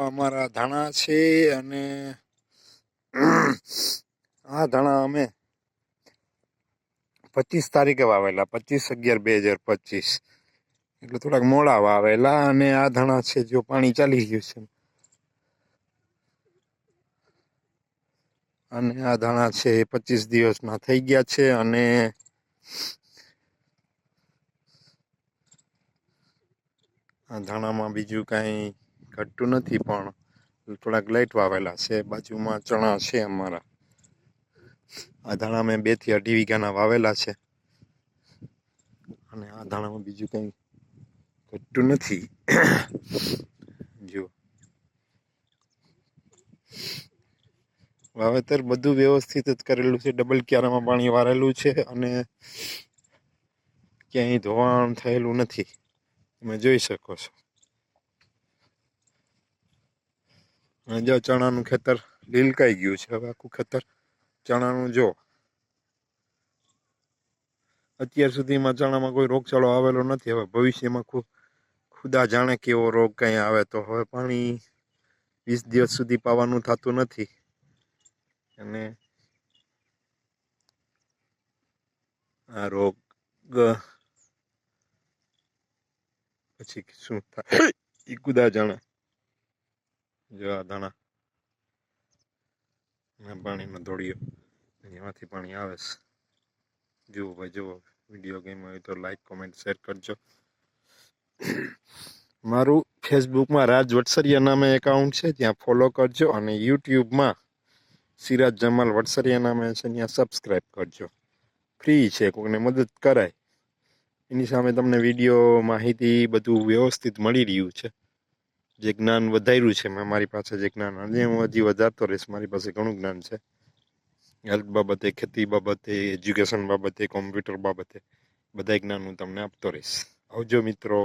અમારા ધાણા છે અને આ ધાણા અમે 25 તારીખે વાવેલા, 25/11/2025, એટલે થોડાક મોડા વાવેલા. અને આ ધાણા છે જો પાણી ચાલી ગયું છે, અને આ ધાણા છે 25 દિવસના થઈ ગયા છે. અને આ ધાણામાં બીજું કાંઈ ઘટતું નથી, પણ થોડાક લાઈટ વાવેલા છે. બાજુમાં ચણા છે અમારા. આ ધાણા મેં 2 થી 2.5 વીઘાના વાવેલા છે, અને આ ધાણામાં બીજું કંઈ ઘટતું નથી. જો વાવેતર બધું વ્યવસ્થિત જ કરેલું છે. ડબલ ક્યારામાં પાણી વારેલું છે, અને ક્યાંય ધોવાણ થયેલું નથી, તમે જોઈ શકો છો. અને જો ચણાનું ખેતર લીલકાઈ ગયું છે. હવે આખું ખેતર ચણાનું જો. અત્યાર સુધીમાં ચણામાં કોઈ રોગચાળો આવેલો નથી. હવે ભવિષ્યમાં ખુદા જાણે કેવો રોગ કંઈ આવે તો. હવે પાણી 20 દિવસ સુધી પાવાનું થતું નથી, અને આ રોગ પછી શું થાય એ ખુદા જાણે. જો આ દાણા પાણીનો ધોળિયો, એમાંથી પાણી આવે છે. જુઓ ભાઈ જુઓ. વિડીયો ગેમ હોય તો લાઈક, કોમેન્ટ, શેર કરજો. મારું ફેસબુકમાં રાજ વટસરિયા નામે એકાઉન્ટ છે, ત્યાં ફોલો કરજો. અને યુટ્યુબમાં સિરાજ જમાલ વટસરિયા નામે છે, ત્યાં સબસ્ક્રાઈબ કરજો. ફ્રી છે, કોઈને મદદ કરાય એની સામે તમને વિડીયો, માહિતી બધું વ્યવસ્થિત મળી રહ્યું છે. જે જ્ઞાન વધાર્યું છે મેં મારી પાસે, જે જ્ઞાન અને હું હજી વધારતો રહીશ. મારી પાસે ઘણું જ્ઞાન છે, હેલ્થ બાબતે, ખેતી બાબતે, એજ્યુકેશન બાબતે, કોમ્પ્યુટર બાબતે, બધા જ્ઞાન હું તમને આપતો રહીશ. આવજો મિત્રો.